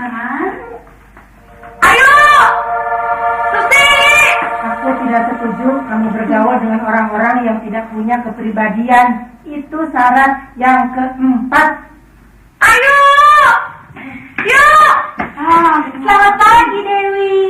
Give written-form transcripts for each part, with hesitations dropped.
Beneran? Ayo! Susi! Aku tidak setuju kamu bergaul dengan orang-orang yang tidak punya kepribadian. Itu syarat yang keempat. Ayo! Yuk! Selamat pagi, Dewi.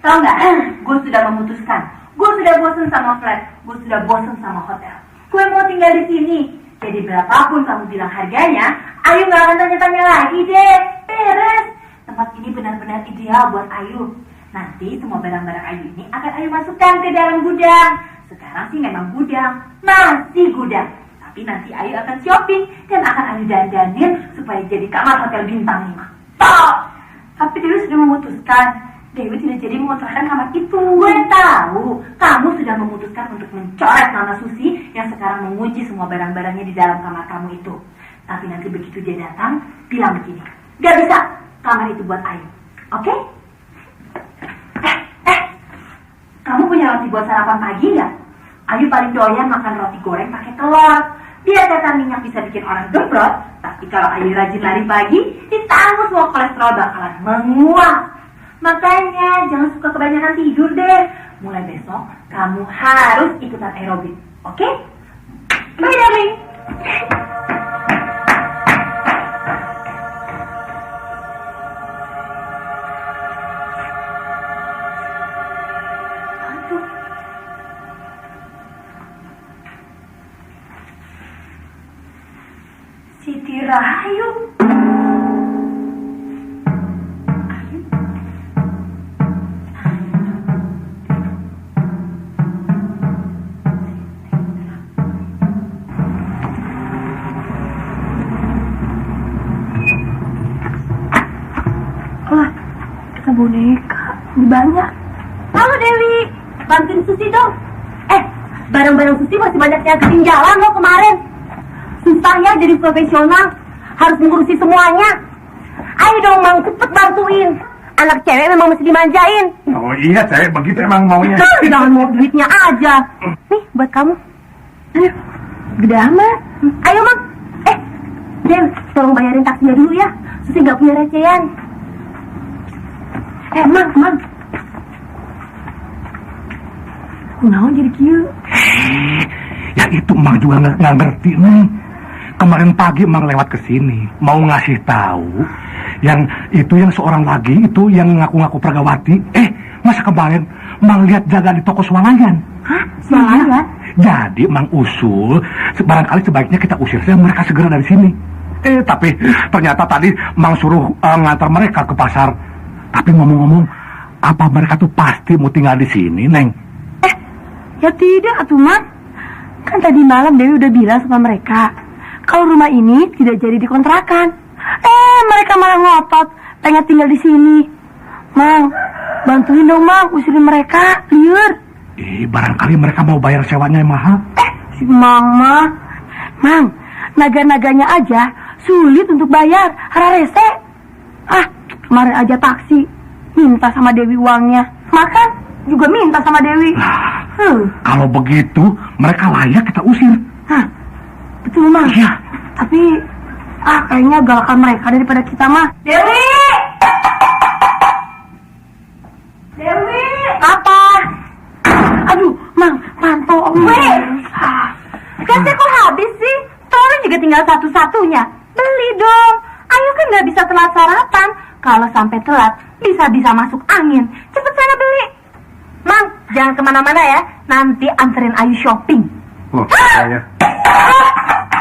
Tahu nggak? Gue sudah memutuskan. Gue sudah bosan sama flat. Gue sudah bosan sama hotel. Gue mau tinggal di sini. Jadi berapapun kamu bilang harganya, Ayu nggak akan tanya-tanya lagi deh. Beres. Tempat ini benar-benar ideal buat Ayu. Nanti semua barang-barang Ayu ini akan Ayu masukkan ke dalam gudang. Sekarang sih memang gudang, masih gudang. Tapi nanti Ayu akan shopping dan akan Ayu dandanin supaya jadi kamar hotel bintang 5. Top! Tapi Dewi sudah memutuskan. Dewi tidak jadi mengontrakkan kamar itu. Gue tahu kamu sudah memutuskan untuk mencoret Nona Susi yang sekarang menguji semua barang-barangnya di dalam kamar kamu itu. Tapi nanti begitu dia datang, bilang begini, gak bisa, kamar itu buat Ayu. Oke? Kamu punya roti buat sarapan pagi nggak? Ayu paling doyan makan roti goreng pakai telur. Dia kata minyak bisa bikin orang gembrot, tapi kalau Ayu rajin lari pagi, ditanggung semua kolesterol bakalan menguap. Makanya jangan suka kebanyakan tidur deh. Mulai besok kamu harus ikutan aerobik, oke? Bye darling. Siti Rahayu. Wah, kita boneka lebih banyak. Halo Dewi, bantuin Susi dong. Barang-barang Susi masih banyak yang ketinggalan loh kemarin. Susah ya jadi profesional, harus mengurusi semuanya. Ayo dong Mang, cepet bantuin. Anak cewek memang mesti dimanjain. Oh iya, cewek begitu emang maunya. Jangan mau duitnya aja. Nih buat kamu. Ayo, gede amat. Ayo Mang. Dew, tolong bayarin taksinya dulu ya. Susi nggak punya recehan. Mang. Kunaon jadi kieu? Ya itu Mang juga nggak ngerti nih. Kemarin pagi Mang lewat ke sini mau ngasih tahu yang seorang lagi itu yang ngaku-ngaku Pergawati. Masa kemarin Mang lihat jaga di toko swalayan. Hah? Swalayan? Jadi Mang usul barangkali sebaiknya kita usir saja mereka segera dari sini. Tapi ternyata tadi Mang suruh ngantar mereka ke pasar. Tapi ngomong-ngomong, apa mereka tuh pasti mau tinggal di sini, Neng? Ya tidak atuh Mang. Kan tadi malam Dewi udah bilang sama mereka kalau rumah ini tidak jadi dikontrakan. Mereka malah ngotot pengen tinggal di sini. Mang, bantuin dong Mang, usirin mereka, liur. Barangkali mereka mau bayar sewanya yang mahal. Si Mang, naga-naganya aja sulit untuk bayar, rese. Kemarin aja taksi minta sama Dewi uangnya, makan juga minta sama Dewi. Kalau begitu mereka layak kita usir. Betul Mang. Iya. Tapi kayaknya galakan mereka daripada kita mah. Dewi. Apa? Aduh, Mang, pantau gue. Gasnya kok habis sih? Telur juga tinggal satu-satunya. Beli dong. Ayu kan nggak bisa telat sarapan. Kalau sampai telat, bisa-bisa masuk angin. Cepet sana beli. Mang, jangan kemana-mana ya. Nanti anterin Ayu shopping. Saya.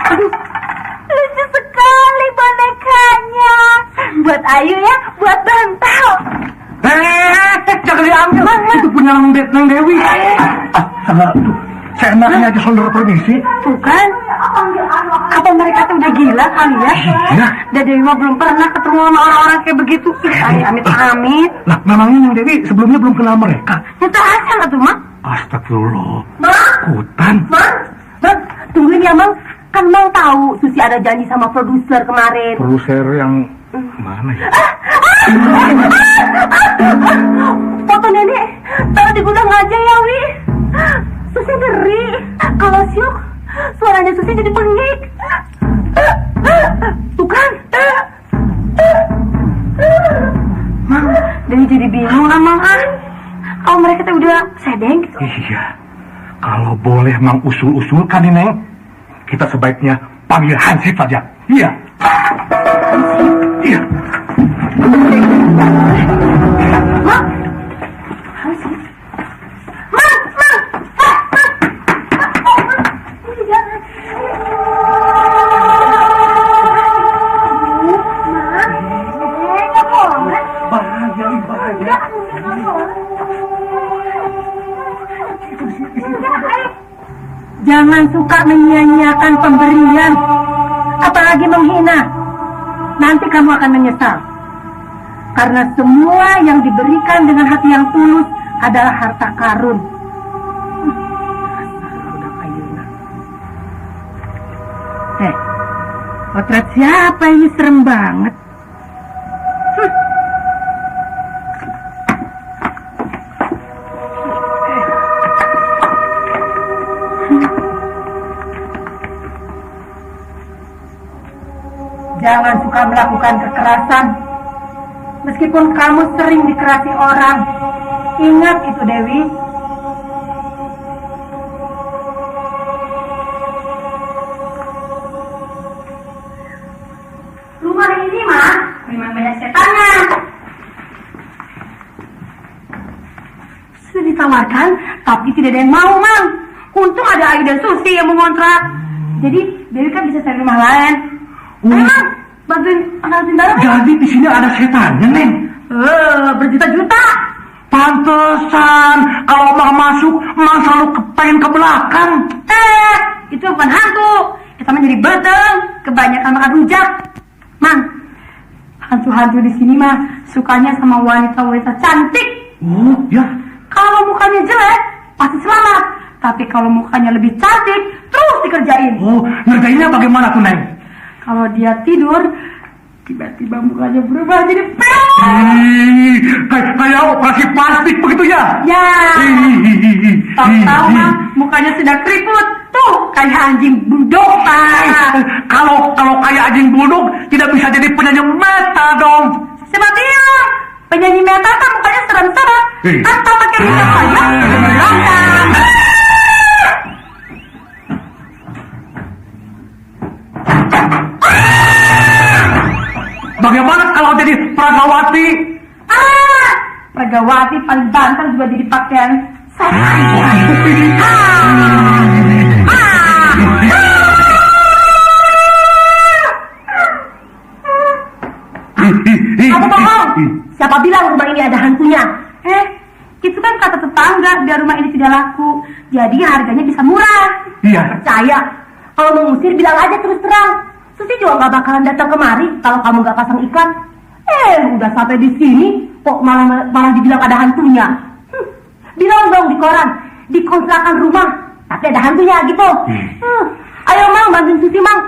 Aduh, lucu sekali bonekanya. Buat Ayu ya, buat bantal. Jangan diambil. Mang. Itu punya Neng Dewi. Seenaknya aja saudara permisi. Tuh kan, apa mereka tuh udah gila kali ya? Iya. Dan Dewi mah belum pernah ketemu sama orang-orang kayak begitu. Amit-amit. Lah, memangnya Neng Dewi sebelumnya belum kenal mereka? Nyata asal nggak tuh, Mang? Astagfirullah. Mang. Kutan. Mang, tungguin ya, Mang. Kan Mang tahu Susi ada janji sama produser kemarin. Produser yang mana ya? Foto nenek taruh di gudang aja ya, Wi. Susi ngeri. Kalau syuk, suaranya Susi jadi bengik. Tuh kan? Dewi jadi bingung Mang. Kalau mereka tuh udah sedeng gitu. Iya. Kalau boleh Mang usul-usulkan nih Neng, kita sebaiknya panggil Hansip saja. Iya. Iya. Mang. Hansip. Mang. Jangan. Bahaya. Jangan suka menyia-nyiakan pemberian, apalagi menghina. Nanti kamu akan menyesal. Karena semua yang diberikan dengan hati yang tulus adalah harta karun. Potret siapa ini serem banget? Jangan suka melakukan kekerasan. Meskipun kamu sering dikerasi orang. Ingat itu, Dewi. Rumah ini mah memang banyak setannya. Sudah ditawarkan, tapi tidak ada yang mau, Mang. Untung ada Ayu dan Susi yang mengontrak. Jadi Dewi kan bisa cari rumah lain. Emang bantuin angkatin barang. Jadi di sini ada setannya Neng. Berjuta-juta. Pantesan kalau Mang masuk, Mang selalu pengen ke belakang. Itu bukan hantu. Kita mah jadi bedeng, kebanyakan makan rujak. Mang, hantu-hantu di sini mah sukanya sama wanita-wanita cantik. Oh, ya. Kalau mukanya jelek, pasti selamat. Tapi kalau mukanya lebih cantik, terus dikerjain. Oh, ngerjainnya bagaimana tuh Neng? Kalau dia tidur, tiba-tiba mukanya berubah jadi peot. Kayak operasi plastik begitu ya? Ya. Tahu-tahu mah mukanya sudah keriput. Tuh, kayak anjing budok. Kalau kayak anjing budok, tidak bisa jadi penyanyi metal dong. Siapa bilang? Penyanyi metal kan mukanya serem-serem. Atau pakai minyak saja, menyeramkan. Bagaimana kalau jadi Pragawati? Pragawati paling banteng juga jadi pakaian setan. Kamu bohong. Siapa bilang rumah ini ada hantunya? Itu kan kata tetangga biar rumah ini tidak laku. Jadi harganya bisa murah. Iya. Percaya. Kalau mau ngusir bilang aja terus terang. Susi juga gak bakalan datang kemari kalau kamu gak pasang iklan. Udah sampai di sini kok malah dibilang ada hantunya. Bilang dong di koran, di kontrakan rumah, tapi ada hantunya gitu. Ayo Mang, bantuin Susi Mang.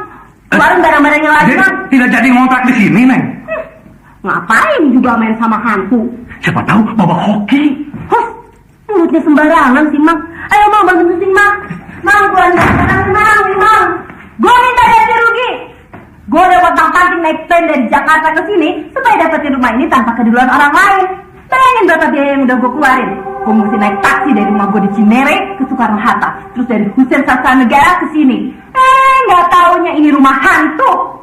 Keluarin barang-barangnya lagi Mang. Tidak jadi ngontrak di sini Neng. Ngapain juga main sama hantu? Siapa tahu bawa hoki. Mulutnya sembarangan sih Mang. Ayo Mang, bantuin Susi Mang. Mang, keluarin barang-barang Mang. Gue minta ganti rugi. Gue udah potong-panting naik plane dari Jakarta ke sini supaya dapetin rumah ini tanpa keduluan orang lain. Bayangin berapa biaya yang udah gue keluarin. Gue mesti naik taksi dari rumah gue di Cinere ke Soekarno-Hatta, terus dari Hussein Sastra Negara ke sini. Nggak taunya ini rumah hantu.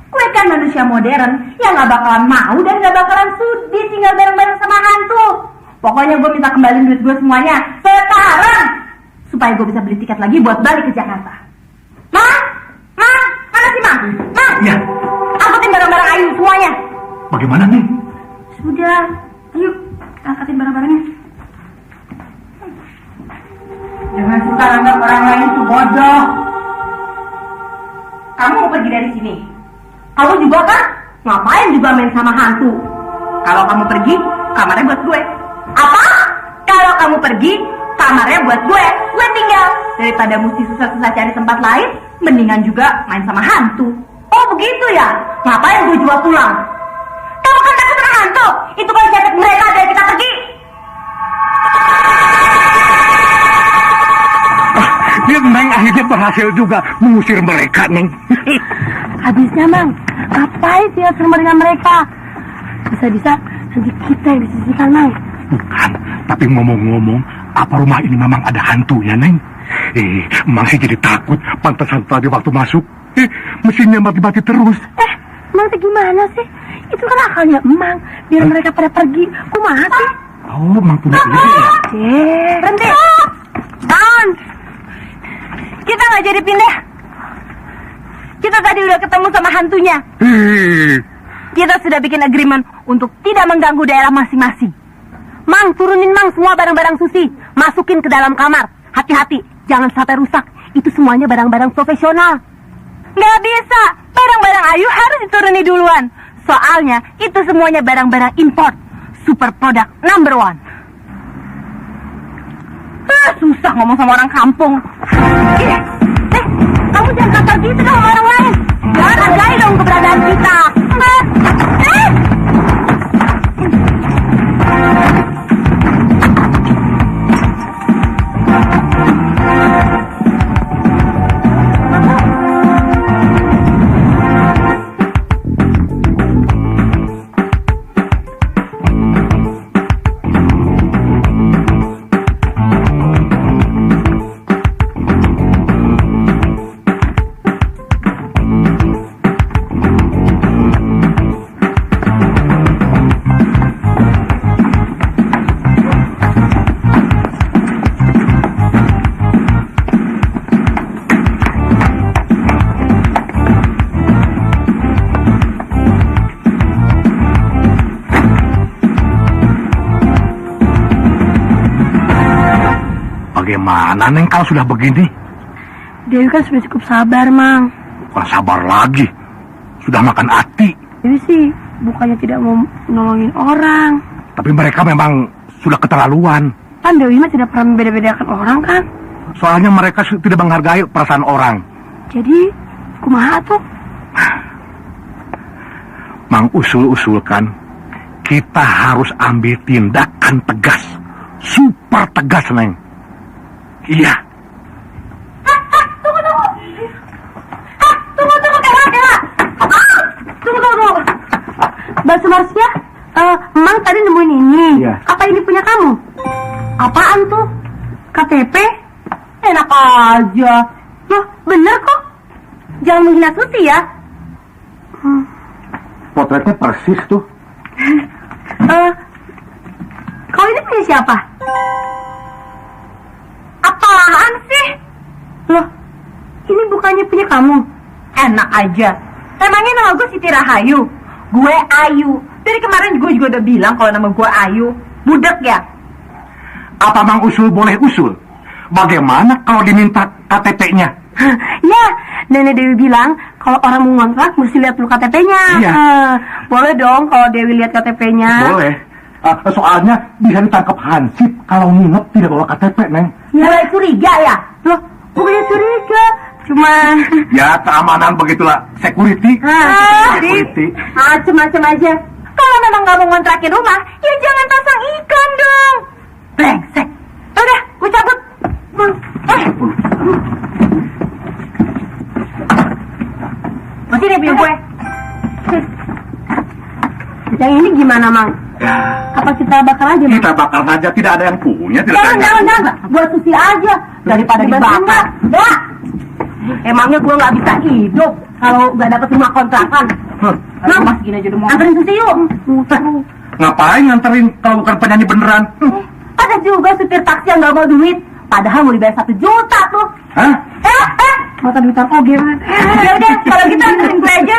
Gue kan manusia modern yang nggak bakalan mau dan nggak bakalan sudi tinggal bareng-bareng sama hantu. Pokoknya gue minta kembaliin duit gue semuanya sekarang supaya gue bisa beli tiket lagi buat balik ke Jakarta. Mana sih Mang? Ya. Angkutin barang-barang Ayu semuanya. Bagaimana nih? Sudah, ayo kita angkatin barang-barangnya. Jangan suka anggap orang lain itu bodoh. Kamu mau pergi dari sini? Kamu juga kan? Ngapain juga main sama hantu? Kalau kamu pergi, kamarnya buat gue. Apa? Kalau kamu pergi, kamarnya buat gue. Gue tinggal. Daripada mesti susah-susah cari tempat lain, mendingan juga main sama hantu. Oh begitu ya? Ngapain gue juga pulang? Kamu kan takut sama hantu? Itu kan jaket mereka dari kita pergi. Dia Neng akhirnya berhasil juga mengusir mereka Neng. Habisnya Mang, ngapain sih sama dengan mereka? Bisa-bisa nanti kita yang disisihkan, Mang. Bukan, tapi ngomong-ngomong, apa rumah ini memang ada hantunya, Neng? Emang sih jadi takut. Pantesan tadi waktu masuk, mesinnya mati-mati terus. Mang teh gimana sih? Itu kan akalnya Emang. Biar mereka pada pergi. Kumaha sih? Oh, Mang punya ide ya? Berhenti. Tahan. Kita nggak jadi pindah. Kita tadi udah ketemu sama hantunya. Kita sudah bikin agreement untuk tidak mengganggu daerah masing-masing. Mang, turunin Mang semua barang-barang Susi. Masukin ke dalam kamar. Hati-hati, jangan sampai rusak. Itu semuanya barang-barang profesional. Nggak bisa. Barang-barang Ayu harus dituruni duluan. Soalnya itu semuanya barang-barang import. Super product number 1. Susah ngomong sama orang kampung. Kamu jangan kasar gitu dong sama orang lain. Jangan hargai dong keberadaan kita. Bagaimana, Neng, kalau sudah begini? Dewi kan sudah cukup sabar, Mang. Bukan sabar lagi. Sudah makan hati. Dewi sih bukannya tidak mau nolongin orang. Tapi mereka memang sudah keterlaluan. Kan Dewi mah tidak pernah membeda-bedakan orang kan. Soalnya mereka tidak menghargai perasaan orang. Jadi, kumaha tuh? Mang usul-usulkan, kita harus ambil tindakan tegas. Super tegas, Neng. Iya. Tunggu. Mbak Sumarsya, Mang tadi nemuin ini. Iya. Apa ini punya kamu? Apaan tuh? KTP? Enak aja. Loh, bener kok. Jangan menghina Susi ya. Potretnya persis tuh. Kau ini punya siapa? Apaan sih? Loh, ini bukannya punya kamu? Enak aja. Emangnya nama gue Siti Rahayu? Gue Ayu. Dari kemarin gue juga udah bilang kalau nama gue Ayu. Budek ya? Apa Mang usul boleh usul? Bagaimana kalau diminta KTP-nya? Ya, Nenek Dewi bilang kalau orang mau ngontrak mesti lihat dulu KTP-nya. Iya. Boleh dong kalau Dewi lihat KTP-nya. Boleh. Soalnya bisa ditangkap hansip kalau nginep tidak bawa KTP, Neng. Mulai curiga ya? Loh, bukannya curiga. Cuma... Ya, keamanan begitulah. Security. Security. Macem-macem aja. Kalau memang nggak mau ngontrakin rumah, ya jangan pasang iklan dong. Brengsek. Udah, gue cabut. Masih nih punya gue. Yang ini gimana, Mang? Apa kita bakar aja, Mang? Kita bakar saja, tidak ada yang punya. Jangan. Buat Susi aja daripada dibakar. Ya. Emangnya gue nggak bisa hidup kalau nggak dapet rumah kontrakan. Nah, mas gini aja udah mau. Anterin Susi yuk. Ngapain nganterin kalau bukan penyanyi beneran? Ada juga supir taksi yang nggak mau duit. Padahal mau dibayar 1 juta tuh. Hah? Mata duitan oge, Man. Ya udah, kalau gitu anterin gue aja.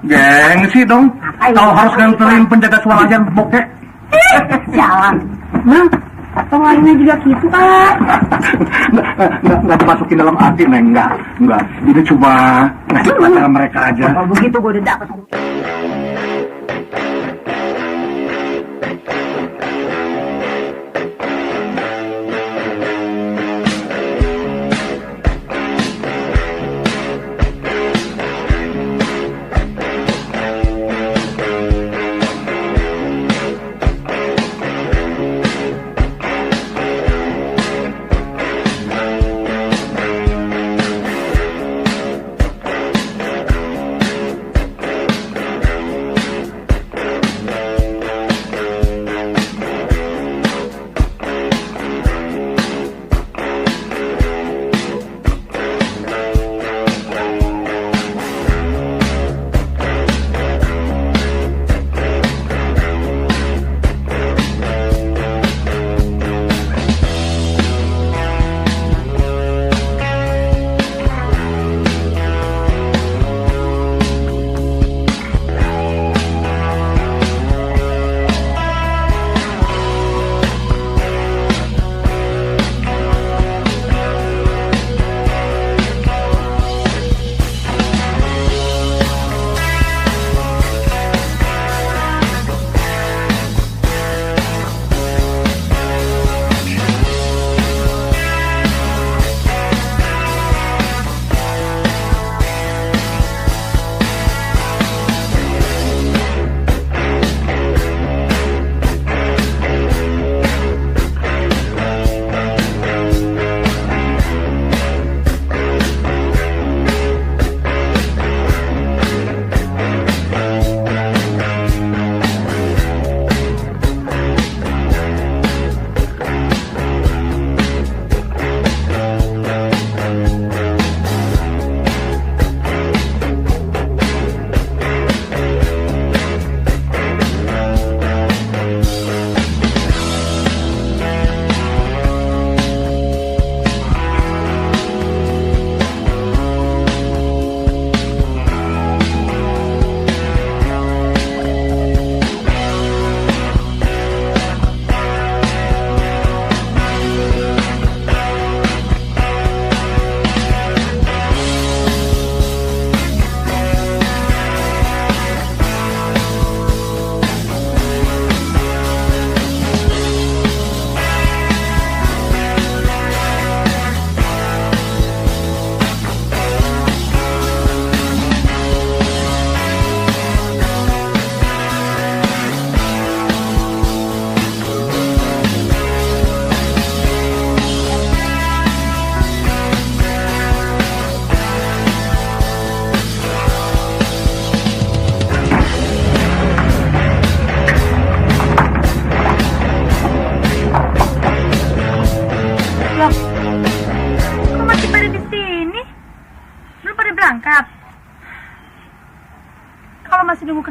Gengsi dong. Kalau harus nganterin penjaga suara aja bokeh. Jalan. Mang, pengaruhnya juga gitu, Pak. Nggak dimasukin dalam hati, Neng. Nggak. Ini cuma ngasih pelajaran mereka aja. Kalau begitu gue udah dapet.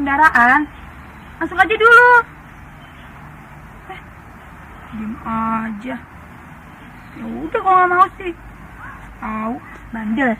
kendaraan, langsung aja dulu. Diam aja. Ya udah kalau nggak mau sih. Tahu, bandel.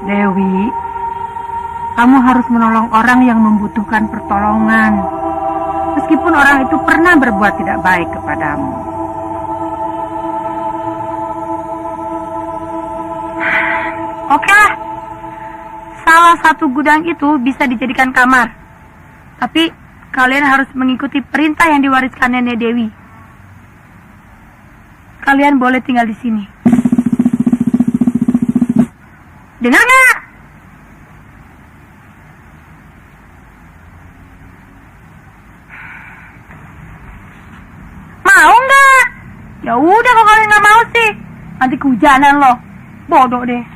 Dewi, kamu harus menolong orang yang membutuhkan pertolongan, meskipun orang itu pernah berbuat tidak baik kepadamu. Oke lah. Salah satu gudang itu bisa dijadikan kamar. Tapi kalian harus mengikuti perintah yang diwariskan nenek Dewi. Kalian boleh tinggal di sini. Dengar nggak? Mau nggak? Ya udah kalau kalian nggak mau sih, nanti kehujanan loh. Bodoh deh.